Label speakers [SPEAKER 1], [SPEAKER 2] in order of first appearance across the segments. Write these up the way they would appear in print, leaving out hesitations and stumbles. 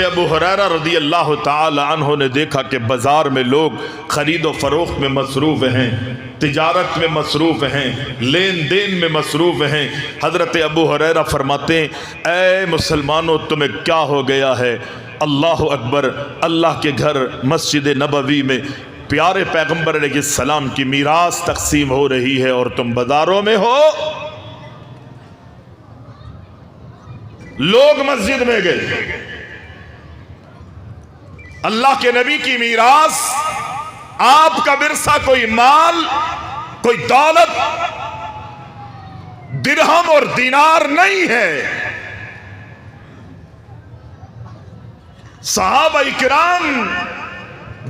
[SPEAKER 1] ابو ہریرہ رضی اللہ تعالی عنہ نے دیکھا کہ بازار میں لوگ خرید و فروخت میں مصروف ہیں، تجارت میں مصروف ہیں، لین دین میں مصروف ہیں۔ حضرت ابو ہریرہ فرماتے ہیں اے مسلمانوں تمہیں کیا ہو گیا ہے؟ اللہ اکبر، اللہ کے گھر مسجد نبوی میں پیارے پیغمبر علیہ السلام کی میراث تقسیم ہو رہی ہے اور تم بازاروں میں ہو۔ لوگ مسجد میں گئے، اللہ کے نبی کی میراث، آپ کا ورثہ کوئی مال، کوئی دولت، درہم اور دینار نہیں ہے۔ صحابہ کرام،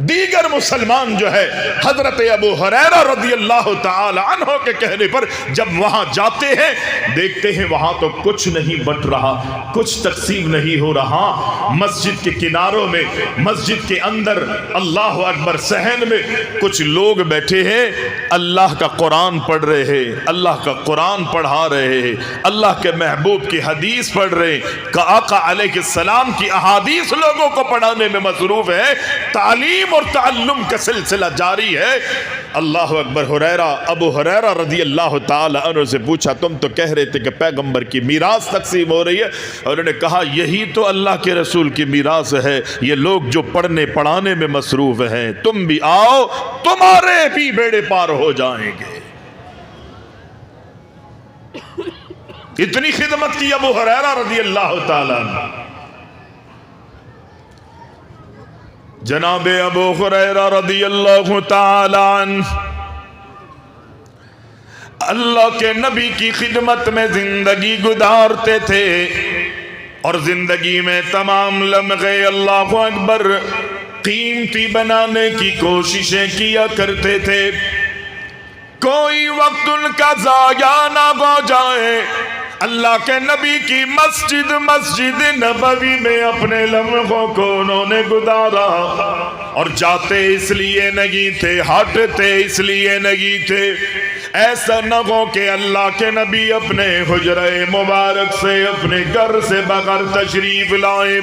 [SPEAKER 1] دیگر مسلمان جو ہے حضرت ابو ہریرہ رضی اللہ تعالی عنہ کے کہنے پر جب وہاں جاتے ہیں دیکھتے ہیں وہاں تو کچھ نہیں بٹ رہا، کچھ تقسیم نہیں ہو رہا۔ مسجد کے کناروں میں، مسجد کے اندر، اللہ اکبر، صحن میں کچھ لوگ بیٹھے ہیں، اللہ کا قرآن پڑھ رہے ہیں، اللہ کا قرآن پڑھا رہے ہیں، اللہ کے محبوب کی حدیث پڑھ رہے ہیں، کہ آقا علیہ السلام کی احادیث لوگوں کو پڑھانے میں مصروف ہے، تعلیم اور تعلم کا سلسلہ جاری ہے۔ اللہ اکبر۔ ابو ہریرہ رضی اللہ تعالی عنہ سے پوچھا تم تو کہہ رہے تھے کہ پیغمبر کی میراث تقسیم ہو رہی ہے، اور انہوں نے کہا یہی تو اللہ کے رسول کی میراث ہے، یہ لوگ جو پڑھنے پڑھانے میں مصروف ہیں، تم بھی آؤ تمہارے بھی بیڑے پار ہو جائیں گے۔ اتنی خدمت کی ابو ہریرہ رضی اللہ تعالی عنہ۔ جناب ابو ہریرہ رضی اللہ تعالی عنہ اللہ کے نبی کی خدمت میں زندگی گزارتے تھے، اور زندگی میں تمام لمحے اللہ اکبر قیمتی بنانے کی کوششیں کیا کرتے تھے، کوئی وقت ان کا ضائع نہ ہو جائے۔ اللہ کے نبی کی مسجد نبوی میں اپنے لمحوں کو انہوں نے گزارا، اور جاتے اس لیے نہیں تھے، ہٹتے اس لیے نہیں تھے۔ ایسا نہ ہو کہ اللہ کے نبی اپنے حجرہ مبارک سے، اپنے گھر سے بغیر تشریف لائیں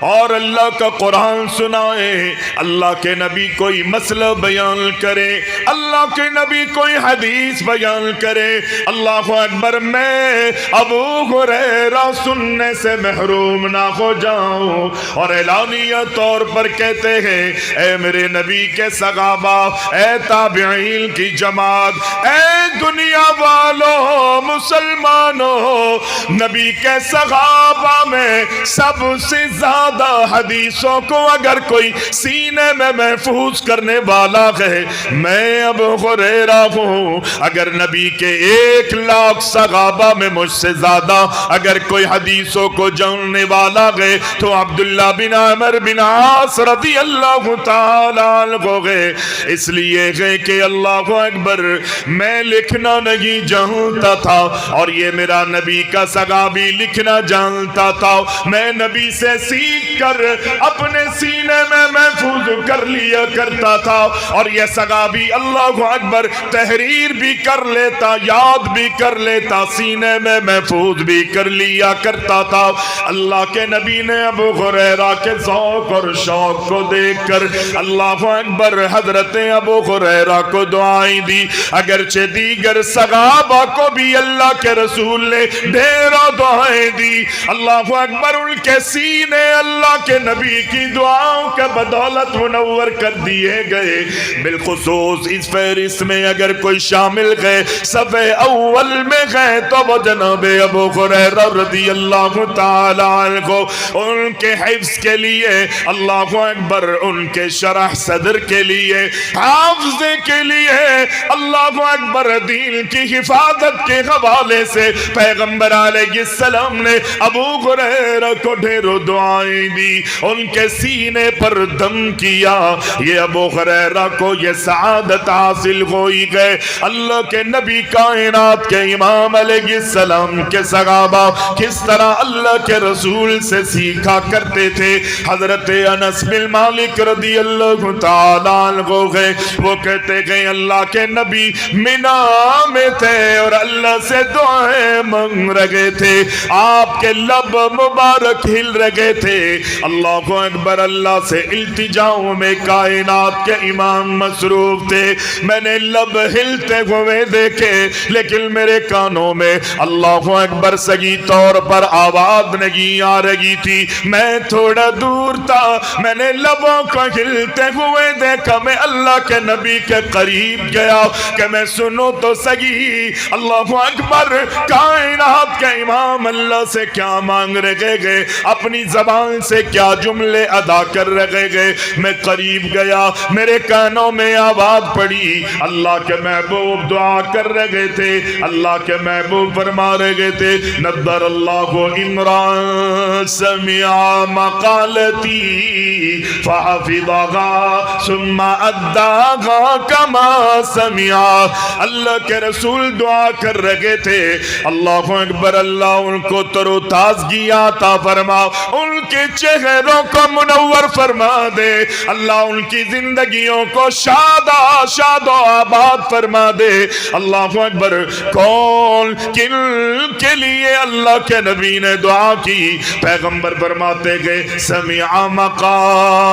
[SPEAKER 1] اور اللہ کا قرآن سنائے، اللہ کے نبی کوئی مسئلہ بیان کرے، اللہ کے نبی کوئی حدیث بیان کرے، اللہ اکبر، میں ابو ہریرہ سننے سے محروم نہ ہو جاؤں۔ اور اعلانیہ طور پر کہتے ہیں اے میرے نبی کے صحابہ، اے تابعین کی جماعت، اے دنیا والوں، مسلمانوں، نبی کے صحابہ میں سب سے زیادہ حدیثوں کو اگر کوئی سینے میں محفوظ کرنے والا ہے میں ابو ہریرہ ہوں۔ اگر نبی کے 1,00,000 صحابہ میں مجھ سے زیادہ اگر کوئی حدیثوں کو جاننے والا ہے تو عبداللہ بن عمر بن عاص رضی اللہ تعالی عنہ ہے۔ اس لیے ہے کہ اللہ اکبر، میں لکھنا نہیں جانتا تھا اور یہ میرا نبی کا صحابی لکھنا جانتا تھا، میں نبی سے سیکھ کر اپنے سینے میں محفوظ کر لیا کرتا تھا، اور یہ صحابی اللہ اکبر تحریر بھی کر لیتا، یاد بھی کر لیتا، سینے میں محفوظ بھی کر لیا کرتا تھا۔ اللہ کے نبی نے ابو ہریرہ کے ذوق اور شوق کو دیکھ کر اللہ اکبر حضرت ابو ہریرہ کو دعائیں دی، اگرچہ دیگر صحابہ کو بھی اللہ کے رسول نے ڈھیروں دعائیں دی۔ اللہ اکبر، ان کے سینے اللہ کے نبی کی دعاؤں کے بدولت منور کر دیے گئے۔ بالخصوص اس فہرست میں اگر کوئی شامل گئے، صفحے اول میں گئے، تو وہ جناب ابو ہریرہ رضی اللہ تعالی عنہ، ان کے حفظ کے لیے اللہ اکبر، ان کے شرح صدر کے لیے، حافظ کے لیے، اللہ اکبر، دین کی حفاظت کے حوالے سے پیغمبر علیہ السلام نے ابو ہریرہ کو ڈھیروں دعائیں دی، ان کے سینے پر دم کیا۔ یہ ابو ہریرہ کو یہ سعادت حاصل ہوئی گئے۔ اللہ کے نبی کائنات کے امام علیہ السلام کے صحابہ کس طرح اللہ کے رسول سے سیکھا کرتے تھے۔ حضرت انس بن مالک رضی اللہ تعالیٰ عنہ گئے، وہ کہتے گئے اللہ کے نبی منا میں تھے اور اللہ سے دعائیں مانگ رہے تھے، آپ کے لب مبارک ہل رہے تھے، اللہ اکبر، اللہ سے التجاؤں میں کائنات کے امام مصروف تھے. میں نے لب ہلتے ہوئے دیکھے لیکن میرے کانوں میں اللہ اکبر صحیح طور پر آواز نہیں آ رہی تھی. میں تھوڑا دور تھا، میں نے لبوں کو ہلتے ہوئے دیکھا. میں اللہ کے نبی کے قریب گیا کہ میں سنوں تو صحیح اللہ اکبر کائنات کے امام اللہ سے کیا مانگ رہے گئے، اپنی زبان سے کیا جملے ادا کر رہے گئے. میں قریب گیا، میرے کانوں میں آواز پڑی. اللہ کے محبوب دعا کر رہے تھے، اللہ کے محبوب فرما رہے تھے نظر اللہ عمران سمع مقالتی فحفظها ثم اداها کما سمع. اللہ کے رسول دعا کر رہے تھے اللہ اکبر اللہ ان کو تر و تازگی عطا فرما، ان کے چہروں کو منور فرما دے، اللہ ان کی زندگیوں کو شاد و آباد فرما دے. اللہ اکبر کون کن کے لیے اللہ کے نبی نے دعا کی؟ پیغمبر فرماتے گئے سمع مقالتی،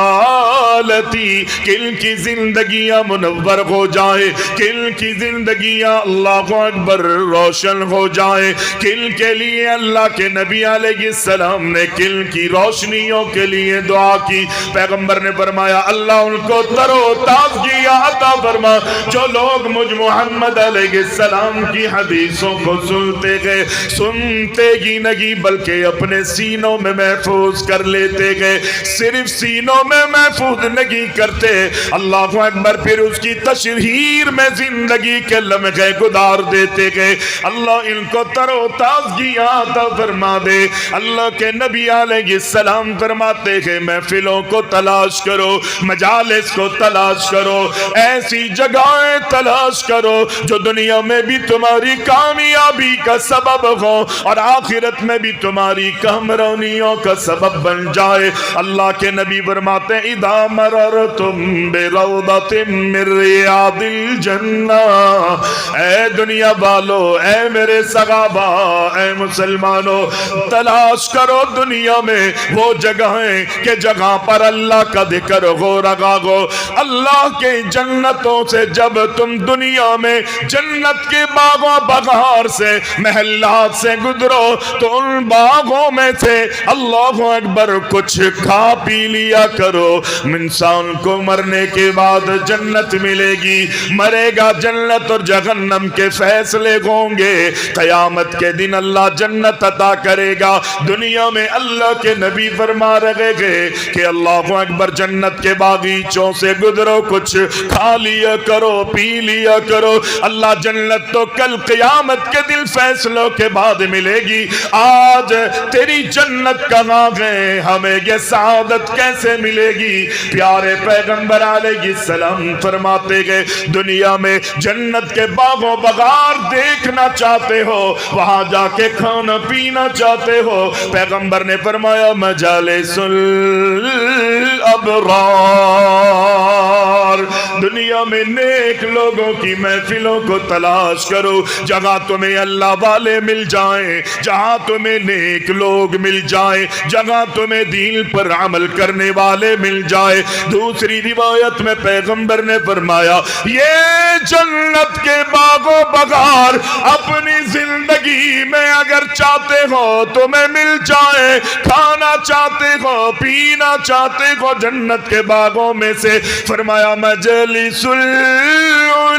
[SPEAKER 1] کن کی زندگیاں منور ہو جائے، کن کی زندگیاں اللہ اکبر روشن ہو جائے. کن کے لیے اللہ کے نبی علیہ السلام نے کن کی روشنیوں کے لیے دعا کی؟ پیغمبر نے فرمایا اللہ ان کو تر و تازگی عطا فرما. جو لوگ مجھ محمد علیہ السلام کی حدیثوں کو سنتے گئے، سنتے ہی نہیں بلکہ اپنے سینوں میں محفوظ کر لیتے گئے. صرف سینوں میں محفوظ نہیں کرتے، اللہ اکبر پھر اس کی تشہیر میں زندگی کے لمحے گزار دیتے گئے. اللہ ان کو تر و تازگی عطا فرما دے. اللہ کے نبی علیہ السلام فرماتے ہیں محفلوں کو تلاش کرو، مجالس کو تلاش کرو، ایسی جگہیں تلاش کرو جو دنیا میں بھی تمہاری کامیابی کا سبب ہو اور آخرت میں بھی تمہاری کامرانیوں کا سبب بن جائے. اللہ کے نبی فرماتے ہیں اذا مررتم بروضۃ من ریاض الجنہ، اے دنیا والو، اے میرے صحابہ، اے مسلمانوں، تلاش کرو دنیا میں وہ جگہیں کہ جگہ پر اللہ کا ذکر ہو رہا ہو. اللہ کے جنتوں سے جب تم دنیا میں جنت کے باغوں بہار سے محلات سے گزرو تو ان باغوں میں سے اللہ اکبر کچھ کھا پی لیا کرو. انسان کو مرنے کے بعد جنت ملے گی، مرے گا جنت اور جہنم کے فیصلے ہوں گے. قیامت کے دن اللہ جنت عطا کرے گا. دنیا میں اللہ کے نبی فرما رہے گے کہ اللہ اکبر جنت کے باغیچوں سے گزرو، کچھ کھا لیا کرو، پی لیا کرو. اللہ جنت تو کل قیامت کے دن فیصلوں کے بعد ملے گی. آج تیری جنت کہاں ہے؟ ہمیں یہ سعادت کیسے ملے گی؟ پیارے پیغمبر علیہ السلام فرماتے گئے دنیا میں جنت کے باغ و بغار دیکھنا چاہتے ہو، وہاں جا کے کھانا پینا چاہتے ہو، پیغمبر نے فرمایا مجالس الابرار، دنیا میں نیک لوگوں کی محفلوں کو تلاش کرو، جگہ تمہیں اللہ والے مل جائیں، جہاں تمہیں نیک لوگ مل جائیں، جگہ تمہیں دین پر عمل کرنے والے مل جائے. دوسری روایت میں پیغمبر نے فرمایا یہ جنت کے باغ و بغار اپنی زندگی میں اگر چاہتے ہو تمہیں مل جائے، کھانا چاہتے ہو، پینا چاہتے ہو جنت کے باغوں میں سے. فرمایا مجلس العلماء،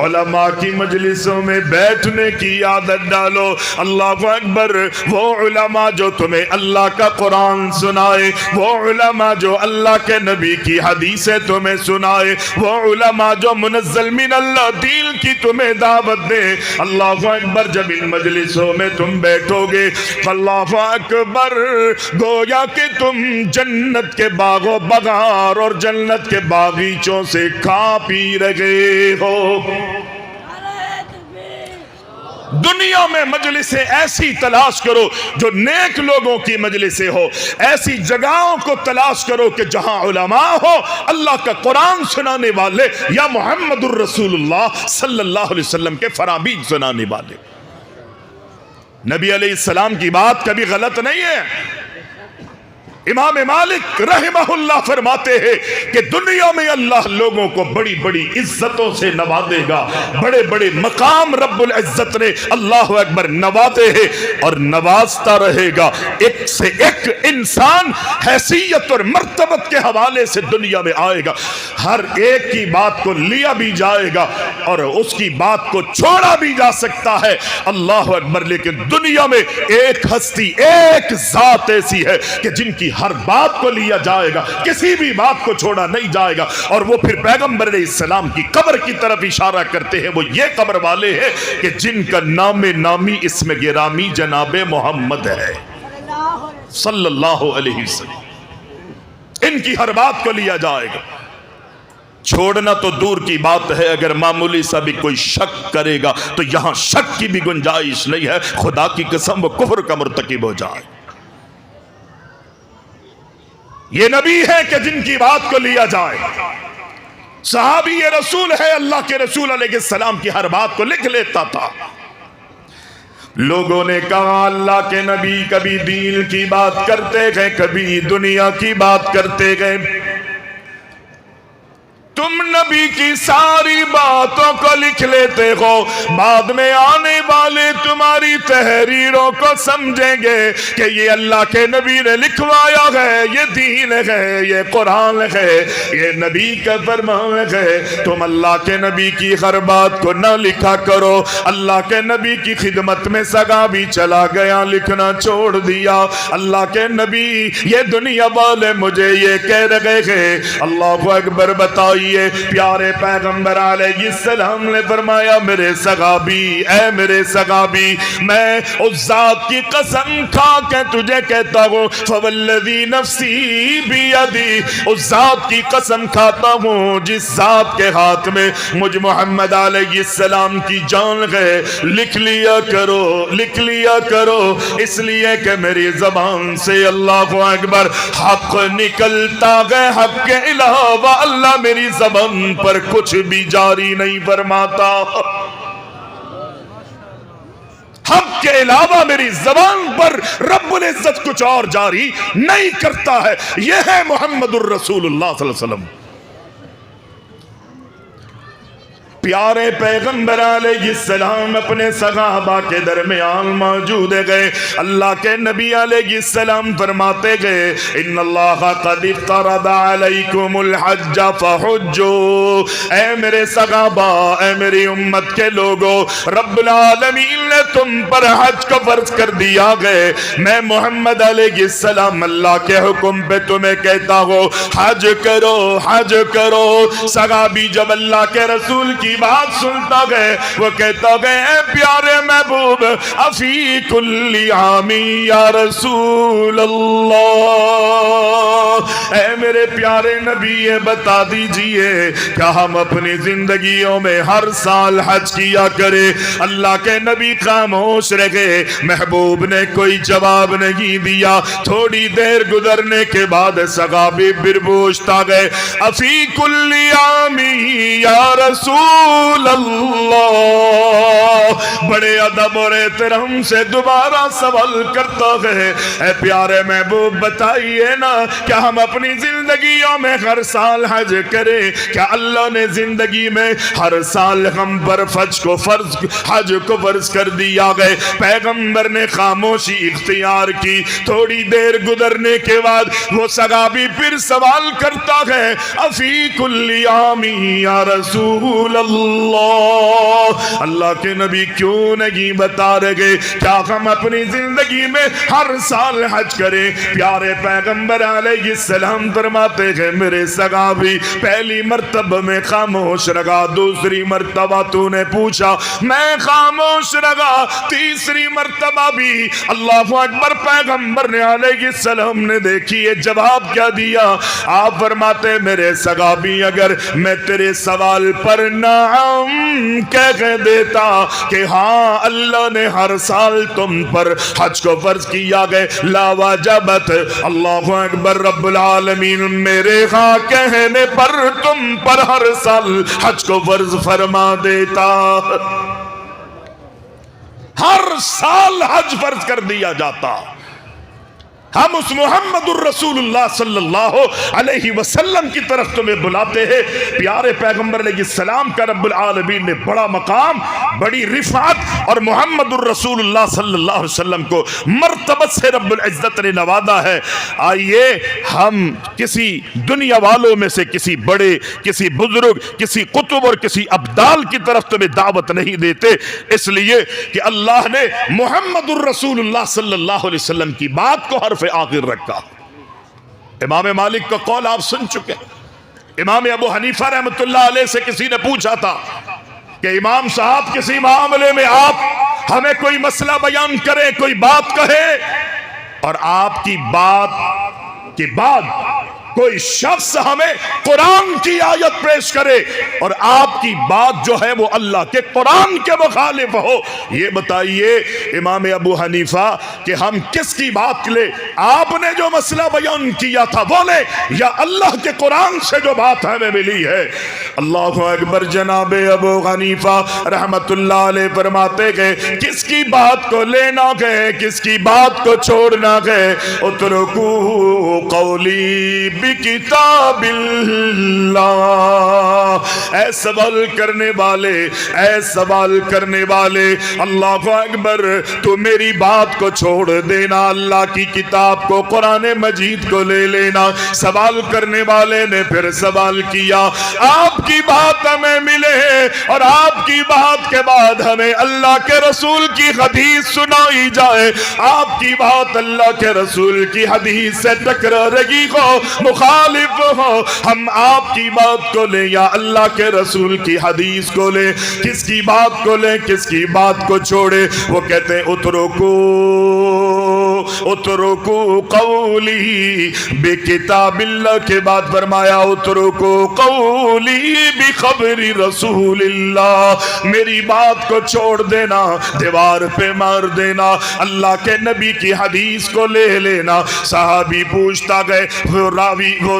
[SPEAKER 1] علماء کی مجلسوں میں بیٹھنے کی عادت ڈالو. اللہ اکبر، وہ علماء جو تمہیں اللہ کا قرآن سنائے، وہ علماء جو اللہ کے نبی کی حدیثیں تمہیں سنائے، وہ علماء جو منزل من اللہ دین کی تمہیں دعوت دے. اللہ اکبر، جب ان مجلسوں میں تم بیٹھو گے اللہ اکبر گویا کہ تم جنت کے باغ و بغار اور جنت کے باغیچوں سے کھا پی رہے ہو. دنیا میں مجلسیں ایسی تلاش کرو جو نیک لوگوں کی مجلسیں ہو، ایسی جگہوں کو تلاش کرو کہ جہاں علماء ہو، اللہ کا قرآن سنانے والے یا محمد الرسول اللہ صلی اللہ علیہ وسلم کے فرامین سنانے والے. نبی علیہ السلام کی بات کبھی غلط نہیں ہے. امام مالک رحمہ اللہ فرماتے ہیں کہ دنیا میں اللہ لوگوں کو بڑی بڑی عزتوں سے نوازے گا, بڑے بڑے مقام رب العزت نے اللہ اکبر نوازے ہیں اور نوازتا رہے گا. ایک سے ایک انسان حیثیت اور مرتبت کے حوالے سے دنیا میں آئے گا, ہر ایک کی بات کو لیا بھی جائے گا اور اس کی بات کو چھوڑا بھی جا سکتا ہے. اللہ اکبر. لیکن دنیا میں ایک ہستی, ایک ذات ایسی ہے کہ جن کی ہر بات کو لیا جائے گا, کسی بھی بات کو چھوڑا نہیں جائے گا. اور وہ پھر پیغمبر علیہ السلام کی قبر کی طرف اشارہ کرتے ہیں. وہ یہ قبر والے ہیں کہ جن کا نام نامی اسم گرامی جناب محمد ہے صلی اللہ علیہ وسلم. ان کی ہر بات کو لیا جائے گا. چھوڑنا تو دور کی بات ہے, اگر معمولی سا بھی کوئی شک کرے گا تو یہاں شک کی بھی گنجائش نہیں ہے. خدا کی قسم وہ کفر کا مرتکب ہو جائے. یہ نبی ہے کہ جن کی بات کو لیا جائے. صحابی رسول ہے, اللہ کے رسول علیہ السلام کی ہر بات کو لکھ لیتا تھا. لوگوں نے کہا اللہ کے نبی کبھی دین کی بات کرتے گئے, کبھی دنیا کی بات کرتے گئے. تم نبی کی ساری باتوں کو لکھ لیتے ہو, بعد میں آنے والے تمہاری تحریروں کو سمجھیں گے کہ یہ اللہ کے نبی نے لکھوایا ہے, یہ دین ہے, یہ قرآن ہے, یہ نبی کا فرمان ہے. تم اللہ کے نبی کی ہر بات کو نہ لکھا کرو. اللہ کے نبی کی خدمت میں سگا بھی چلا گیا, لکھنا چھوڑ دیا. اللہ کے نبی یہ دنیا والے مجھے یہ کہہ رہے ہیں. اللہ اکبر. بتائیے پیارے پیغمبر علیہ السلام نے فرمایا میرے صحابی, اے میرے صحابی, میں اس ذات کی قسم کھا کے تجھے کہتا ہوں, فوالذی نفسی بیدی, اس ذات کی قسم کھاتا ہوں جس ذات کے ہاتھ میں مجھ محمد علیہ السلام کی جان ہے. لکھ لیا کرو, لکھ لیا کرو, اس لیے کہ میری زبان سے اللہ اکبر حق نکلتا ہے, حق کے علاوہ اللہ میری زبان پر کچھ بھی جاری نہیں فرماتا. حق کے علاوہ میری زبان پر رب العزت کچھ اور جاری نہیں کرتا ہے. یہ ہے محمد الرسول اللہ صلی اللہ علیہ وسلم. پیارے پیغمبر علیہ السلام اپنے صحابہ کے درمیان موجود گئے. اللہ کے نبی علیہ السلام فرماتے گئے ان اللہ قد افترض علیکم الحج فحجوا. اے میرے صحابہ, اے میری امت کے لوگوں, رب العالمین نے تم پر حج کو فرض کر دیا گئے. میں محمد علیہ السلام اللہ کے حکم پہ تمہیں کہتا ہوں حج کرو, حج کرو. صحابی جب اللہ کے رسول کی بات سنتا گئے وہ کہتا گئے اے پیارے محبوب, افی کل عامی یا رسول اللہ, اے میرے پیارے نبی یہ بتا دیجئے کیا ہم اپنی زندگیوں میں ہر سال حج کیا کرے. اللہ کے نبی خاموش رہے. محبوب نے کوئی جواب نہیں دیا. تھوڑی دیر گزرنے کے بعد صحابی پھر پوچھتا گئے افی کل عامی یا رسول اللہ, بڑے ادب اور احترام سے دوبارہ سوال کرتا ہے اے پیارے محبوب بتائیے نا کیا ہم اپنی زندگیوں میں ہر سال حج کریں؟ کیا اللہ نے زندگی میں ہر سال ہم پر حج کو فرض کر دیا گئے؟ پیغمبر نے خاموشی اختیار کی. تھوڑی دیر گزرنے کے بعد وہ صحابی پھر سوال کرتا ہے افی کل عامی یا رسول اللہ, اللہ کے نبی کیوں نہیں بتا رہے کیا ہم اپنی زندگی میں ہر سال حج کریں؟ پیارے پیغمبر علیہ السلام فرماتے ہیں میرے صحابی پہلی مرتبہ میں خاموش رہا, دوسری مرتبہ تو نے پوچھا میں خاموش رہا, تیسری مرتبہ بھی اللہ اکبر. پیغمبر نے علیہ السلام نے دیکھیے جواب کیا دیا. آپ فرماتے میرے صحابی اگر میں تیرے سوال پر نعم کہہ دیتا کہ ہاں اللہ نے ہر سال تم پر حج کو فرض کیا گئے, لا واجبت, اللہ اکبر, رب العالمین میرے ہاں کہنے پر تم پر ہر سال حج کو فرض فرما دیتا. ہر سال حج فرض کر دیا جاتا. ہم اس محمد الرسول اللہ صلی اللہ علیہ وسلم کی طرف تمہیں بلاتے ہیں. پیارے پیغمبر علیہ السلام کا رب العالمین نے بڑا مقام، بڑی رفعت اور محمد الرسول اللہ صلی اللہ علیہ وسلم کو مرتبت سے رب العزت نے نوازا ہے. آئیے ہم کسی دنیا والوں میں سے کسی بڑے، کسی بزرگ، کسی قطب اور کسی ابدال کی طرف تمہیں دعوت نہیں دیتے، اس لیے کہ اللہ نے محمد الرسول اللہ صلی اللہ علیہ وسلم کی بات کو حرف آخر رکھا. امام مالک کا قول آپ سن چکے. امام ابو حنیفہ رحمۃ اللہ علیہ سے کسی نے پوچھا تھا کہ امام صاحب کسی معاملے میں آپ ہمیں کوئی مسئلہ بیان کریں، کوئی بات کہیں، اور آپ کی بات کے بعد کوئی شخص ہمیں قرآن کی آیت پیش کرے اور آپ کی بات جو ہے وہ اللہ کے قرآن کے مخالف ہو، یہ بتائیے امام ابو حنیفہ کہ ہم کس کی بات لیں؟ آپ نے جو مسئلہ بیان کیا تھا وہ لیں یا اللہ کے قرآن سے جو بات ہمیں ملی ہے؟ اللہ اکبر. جناب ابو حنیفہ رحمت اللہ علیہ فرماتے گئے کس کی بات کو لینا گئے، کس کی بات کو چھوڑنا گئے. اترکو قولی کتاب اللہ. اے سوال کرنے والے، اے سوال کرنے والے، اللہ اکبر، تو میری بات کو چھوڑ دینا، اللہ کی کتاب کو، قرآن مجید کو لے لینا. سوال کرنے والے نے پھر سوال کیا، آپ کی بات ہمیں ملے اور آپ کی بات کے بعد ہمیں اللہ کے رسول کی حدیث سنائی جائے، آپ کی بات اللہ کے رسول کی حدیث سے ٹکرا رہی ہو، مخالف ہو، ہم آپ کی بات کو لیں یا اللہ کے رسول کی حدیث کو لیں؟ کس کی بات کو لیں، کس کی بات کو چھوڑے؟ وہ کہتے ہیں اترکو قولی بکتاب اللہ کے بعد فرمایا اترکو قولی بخبر رسول اللہ. میری بات کو چھوڑ دینا، دیوار پہ مار دینا، اللہ کے نبی کی حدیث کو لے لینا. صحابی پوچھتا گئے،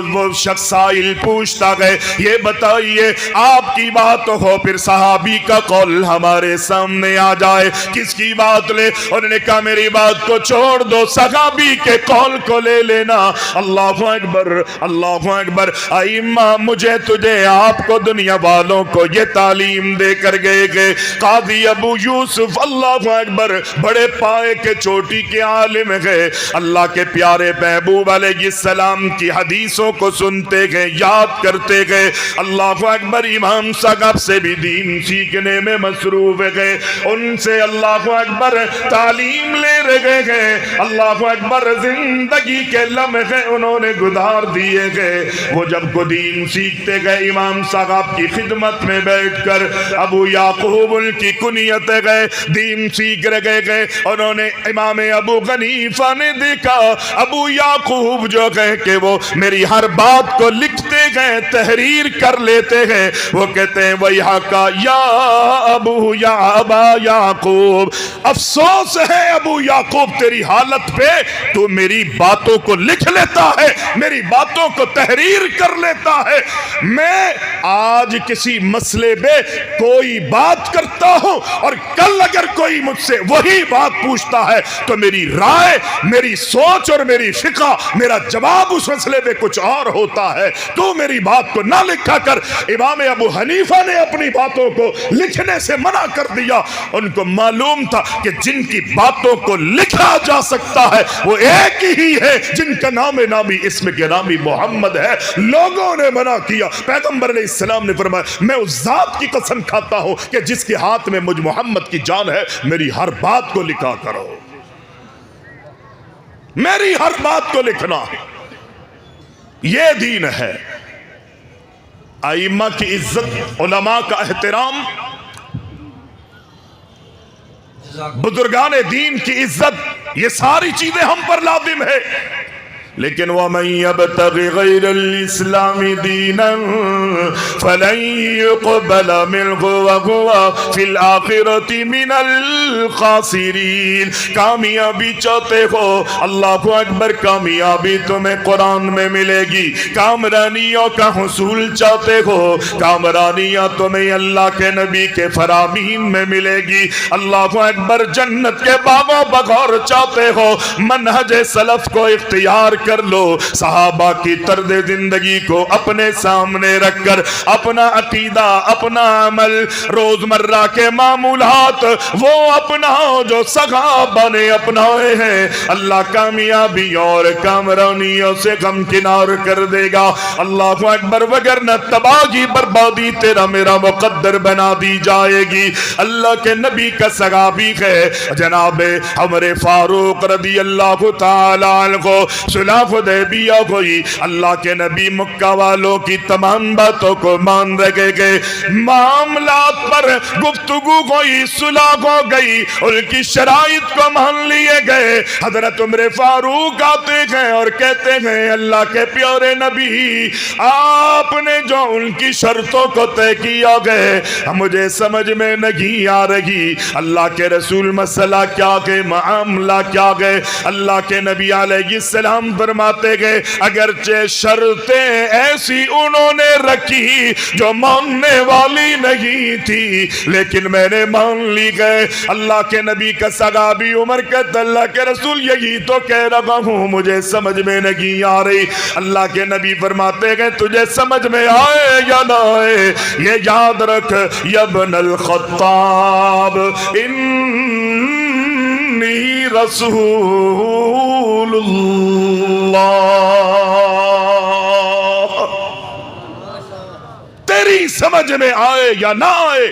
[SPEAKER 1] وہ شخص سائل پوچھتا گئے یہ بتائیے آپ کی بات ہو، پھر صحابی کا قول ہمارے سامنے آ جائے، کس کی بات لے؟ انہوں نے کہا میری بات کو چھوڑ دو، صحابی کے قول کو لے لینا. اللہ اکبر، اللہ اکبر. ائمہ مجھے تجھے آپ کو دنیا والوں کو یہ تعلیم دے کر گئے کہ قاضی ابو یوسف اللہ اکبر بڑے پائے کے چوٹی کے عالم گئے، اللہ کے پیارے محبوب علیہ السلام کی حدیثوں کو سنتے گئے، یاد کرتے گئے. اللہ اکبر. امام صاحب سے بھی دین سیکھنے میں مصروف گئے، ان سے اللہ اکبر تعلیم لے رہے گئے. اللہ اکبر. زندگی کے لمحے انہوں نے گزار دیے گئے. وہ جب کو دین سیکھتے گئے امام صاحب کی خدمت میں بیٹھ کر ابو یعقوب ان کی کنیت گئے، دین سیکھ رہے گئے. انہوں نے امام ابو حنیفہ نے دیکھا ابو یعقوب جو کہے کہ وہ میری ہر بات کو لکھتے گئے، تحریر کر لیتے ہیں. وہ کہتے ہیں وَيْحَكَ يَا ابو یا ابا یعقوب، افسوس ہے ابو یعقوب تیری حالت پہ، تو میری باتوں کو لکھ لیتا ہے، میری باتوں کو تحریر کر لیتا ہے. میں آج کسی مسئلے میں کوئی بات کرتا ہوں اور کل اگر کوئی مجھ سے وہی بات پوچھتا ہے تو میری رائے، میری سوچ اور میری فقہ، میرا جواب اس مسئلے میں کچھ اور ہوتا ہے. تو میری بات کو نہ لکھا کر. امام ابو حنیفہ نے اپنی باتوں کو لکھنے سے منع کر دیا. ان کو معلوم تھا کہ جن کی باتوں کو لکھا جا سکتا ہے وہ ایک ہی ہے جن کا نام نامی اسم کے نامی محمد ہے. لوگوں نے منع کیا. پیغمبر علیہ السلام نے فرمایا میں اس ذات کی قسم کھاتا ہوں کہ جس کے ہاتھ میں مجھ محمد کی جان ہے، میری ہر بات کو لکھا کرو، میری ہر بات کو لکھنا. یہ دین ہے. ائمہ کی عزت، علماء کا احترام، بزرگان دین کی عزت، یہ ساری چیزیں ہم پر لازم ہے. لیکن وَمَن يَبْتَغِ غَيْرَ الْإِسْلَامِ دِينًا فَلَن يُقْبَلَ مِنْهُ وَهُوَ فِي الْآخِرَةِ مِنَ الْخَاسِرِينَ۔ کامیابی چاہتے ہو، اللہ اکبر، کامیابی تمہیں قرآن میں ملے گی۔ کامرانیوں کا حصول چاہتے ہو، کامرانیاں تمہیں اللہ کے نبی کے فرامین میں ملے گی۔ اللہ اکبر، جنت کے باغ و بغور چاہتے ہو، منہج سلف کو اختیار کر لو۔ صحابہ کی طرز زندگی کو اپنے سامنے رکھ کر اپنا عقیدہ، اپنا عمل، روزمرہ کے معمولات وہ اپناؤ جو صحابہ نے اپنائے ہیں۔ اللہ کامیابی اور کامرانیوں سے غمکنار کر دے گا۔ اللہ اکبر، وگرنہ تباہی بربادی تیرا میرا مقدر بنا دی جائے گی۔ اللہ کے نبی کا صحابی ہے جناب عمر فاروق رضی اللہ تعالیٰ عنہ، صلح حدیبیہ ہوئی، اللہ کے نبی مکہ والوں کی تمام باتوں کو مان رکھے گئے، معاملات پر گفتگو ہوئی، صلح ہو گئی، ان کی شرائط کو مان لیے گئے۔ حضرت عمر فاروق آتے ہیں اور کہتے ہیں اللہ کے پیارے نبی، آپ نے جو ان کی شرطوں کو طے کیا گئے مجھے سمجھ میں نہیں آ رہی۔ اللہ کے رسول مسئلہ کیا گئے، معاملہ کیا گئے؟ اللہ کے نبی علیہ السلام فرماتے گئے اگرچہ شرطیں ایسی انہوں نے رکھی جو ماننے والی نہیں تھی، لیکن میں نے مان لی گئے۔ اللہ کے نبی کا صحابی عمر کہتا اللہ کے رسول یہی تو کہہ رہا ہوں، مجھے سمجھ میں نہیں آ رہی۔ اللہ کے نبی فرماتے گئے تجھے سمجھ میں آئے یا نہ آئے یہ یاد رکھ یا ابن الخطاب، انی رسول اللہ۔ تیری سمجھ میں آئے یا نہ آئے،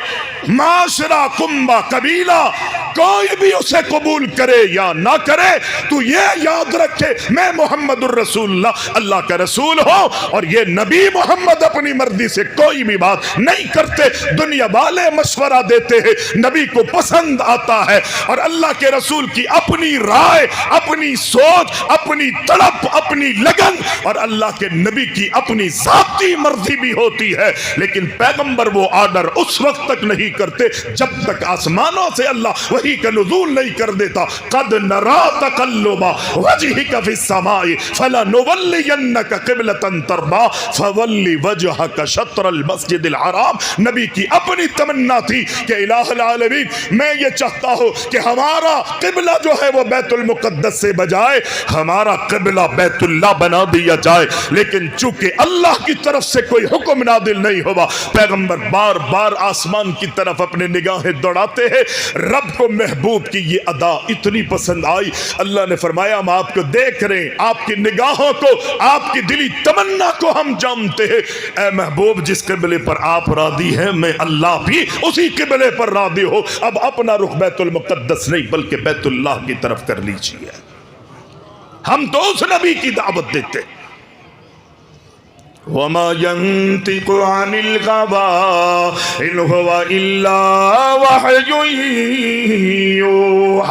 [SPEAKER 1] معاشرہ، کنبہ، قبیلہ کوئی بھی اسے قبول کرے یا نہ کرے، تو یہ یاد رکھے میں محمد الرسول اللہ اللہ کا رسول ہوں، اور یہ نبی محمد اپنی مرضی سے کوئی بھی بات نہیں کرتے۔ دنیا والے مشورہ دیتے ہیں، نبی کو پسند آتا ہے، اور اللہ کے رسول کی اپنی رائے، اپنی سوچ، اپنی طلب، اپنی لگن، اور اللہ کے نبی کی اپنی ذاتی مرضی بھی ہوتی ہے۔ لیکن پیغمبر وہ آرڈر اس وقت تک نہیں کرتے جب تک آسمانوں سے اللہ وحی کا نزول نہیں کر دیتا۔ قد نرا تقلب وجهك في السماء فلنولينك قبلة ترضاها فول وجهك شطر المسجد الحرام۔ نبی کی اپنی تمنا تھی کہ الہ العالمین میں یہ چاہتا ہوں کہ ہمارا قبلہ جو ہے وہ بیت المقدس سے بجائے ہمارا قبلہ بیت اللہ بنا دیا جائے، لیکن چونکہ اللہ کی طرف سے کوئی حکم نازل نہیں ہوا، پیغمبر بار بار آسمان کی طرف اپنے نگاہیں دوڑاتے ہیں۔ رب کو محبوب کی یہ ادا اتنی پسند آئی، اللہ نے فرمایا ہم آپ کو دیکھ رہے ہیں، آپ کی نگاہوں کو، آپ کی دلی تمنا کو ہم جانتے ہیں۔ اے محبوب جس قبلے پر آپ راضی ہیں میں اللہ بھی اسی قبلے پر راضی ہو، اب اپنا رخ بیت المقدس نہیں بلکہ بیت اللہ کی طرف کر لیجیے۔ ہم تو اس نبی کی دعوت دیتے۔ وَمَا يَنْطِقُ عَنِ الْهَوَىٰ إِنْ هُوَ إِلَّا وَحْيٌ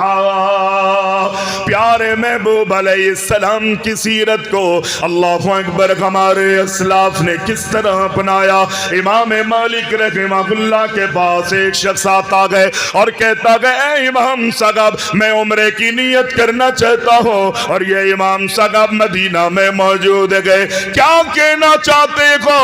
[SPEAKER 1] يُوحَىٰ۔ پیارے محبوب علیہ السلام کی سیرت کو اللہ اکبر ہمارے اسلاف نے کس طرح اپنایا۔ امام مالک رحمہ اللہ کے پاس ایک شخص آتا گئے اور کہتا گئے اے امام صاحب میں عمرے کی نیت کرنا چاہتا ہوں، اور یہ امام صاحب مدینہ میں موجود گئے، کیا کہنا چاہتے ہو؟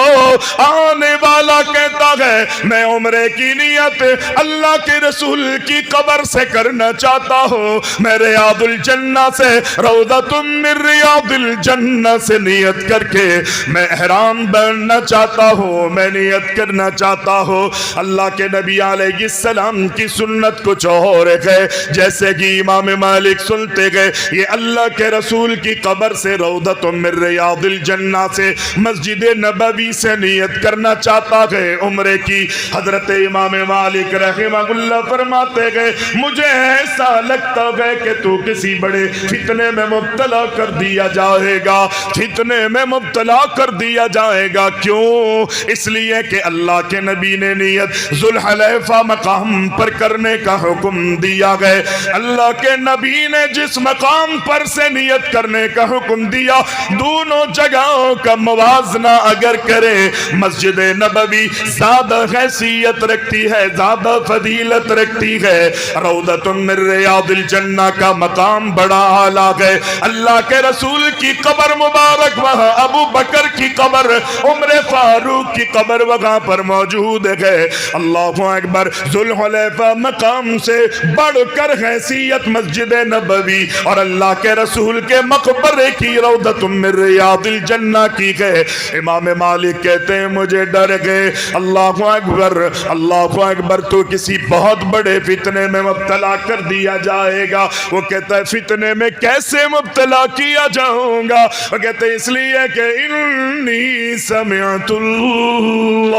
[SPEAKER 1] آنے والا کہتا ہے میں عمرے کی نیت اللہ کے رسول کی قبر سے کرنا چاہتا ہوں، میں ریاض الجنہ سے، روضۃ من ریاض الجنہ سے نیت کر کے میں احرام بننا چاہتا ہوں، میں نیت کرنا چاہتا ہوں۔ اللہ کے نبی علیہ السلام کی سنت کچھ اور ہے، جیسے کہ امام مالک سنتے گئے یہ اللہ کے رسول کی قبر سے، روضۃ من ریاض الجنہ سے، مسجد نبوی سے نیت کرنا چاہتا ہے عمرے کی۔ حضرت امام مالک رحمہ اللہ فرماتے گئے مجھے ایسا لگتا ہے کہ تو کسی بڑے فتنے میں مبتلا کر دیا جائے گا، فتنے میں مبتلا کر دیا جائے گا۔ کیوں؟ اس لیے کہ اللہ کے نبی نے نیت ذوالحلیفہ مقام پر کرنے کا حکم دیا گئے۔ اللہ کے نبی نے جس مقام پر سے نیت کرنے کا حکم دیا، دونوں جگہوں کا موازنہ اگر کرے، مسجد نبوی زیادہ حیثیت رکھتی ہے، زیادہ فضیلت رکھتی ہے، روضۃ من ریاض الجنہ کا مقام بڑا اعلیٰ ہے۔ اللہ کے رسول کی قبر مبارک وہاں، ابو بکر کی قبر، عمر فاروق کی قبر وہاں پر موجود ہے۔ اللہ اکبر۔ ذوالحلیفہ مقام سے بڑھ کر حیثیت مسجد نبوی اور اللہ کے رسول کے مقبرے کی روضۃ من ریاض الجنہ کی ہے۔ امام مالک کہتے ہیں مجھے ڈر گئے، اللہ اکبر اللہ اکبر، تو کسی بہت بڑے فتنے میں مبتلا کر دیا جائے گا۔ وہ کہتا ہے فتنے میں کیسے مبتلا کیا جاؤں گا؟ وہ کہتے ہیں اس لیے کہ انی سمعت اللہ،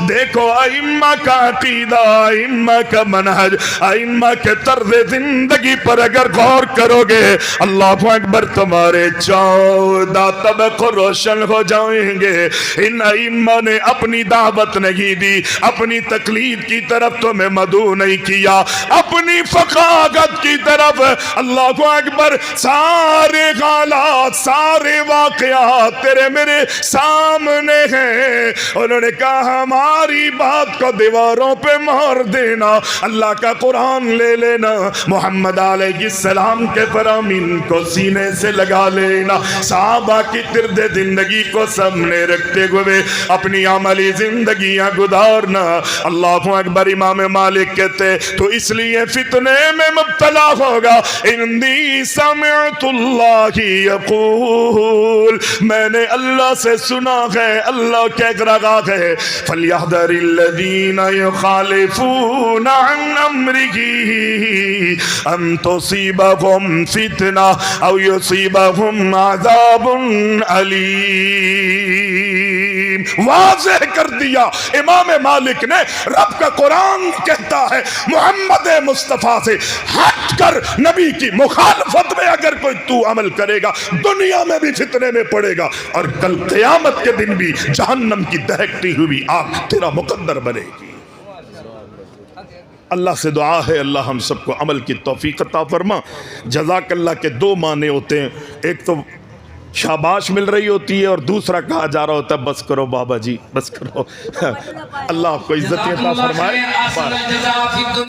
[SPEAKER 1] دیکھو ائمہ کا عقیدہ، ائمہ کا منہج، ائمہ کے طرز زندگی پر اگر غور کرو گے، اللہ اکبر، تمہارے 14 طبقے روشن ہو جائیں گے۔ ان ائمہ نے اپنی دعوت نہیں دی، اپنی تقلید کی طرف تمہیں مدعو نہیں کیا، اپنی فقاہت کی طرف۔ اللہ اکبر، سارے حالات، سارے واقعات تیرے میرے سامنے ہیں۔ انہوں نے کہا ہماری بات کو دیواروں پہ مہر دینا، اللہ کا قرآن لے لینا، محمد علیہ السلام کے فرامین کو سینے سے لگا لینا، صحابہ کی طرز زندگی کو سامنے رکھتے ہوئے اپنی عملی زندگیاں گزارنا۔ اللہ اکبر۔ امام مالک کہتے تو اس لیے فتنے میں مبتلا ہوگا۔ انی سمعت اللہ یقول، میں نے اللہ سے سنا ہے، اللہ کہہ رہا ہے، فَلْيَحْذَرِ الَّذِينَ يُخَالِفُونَ عَنْ أَمْرِهِ أَن تُصِيبَهُمْ فِتْنَةٌ أَوْ يُصِيبَهُمْ عَذَابٌ أَلِيمٌ۔ واضح کر دیا امام مالک نے، رب کا قرآن کہتا ہے محمد مصطفیٰ سے ہٹ کر نبی کی مخالفت میں اگر کوئی تو عمل کرے گا، دنیا میں بھی فتنے میں پڑے گا، اور کل قیامت کے دن بھی جہنم کی دہکتی ہوئی آگ تیرا مقدر بنے گی۔ اللہ سے دعا ہے اللہ ہم سب کو عمل کی توفیق عطا فرما۔ جزاک اللہ کے 2 معنی ہوتے ہیں، ایک تو شاباش مل رہی ہوتی ہے اور دوسرا کہا جا رہا ہوتا ہے بس کرو بابا جی، بس کرو۔ اللہ آپ کو عزت عطا فرمائے۔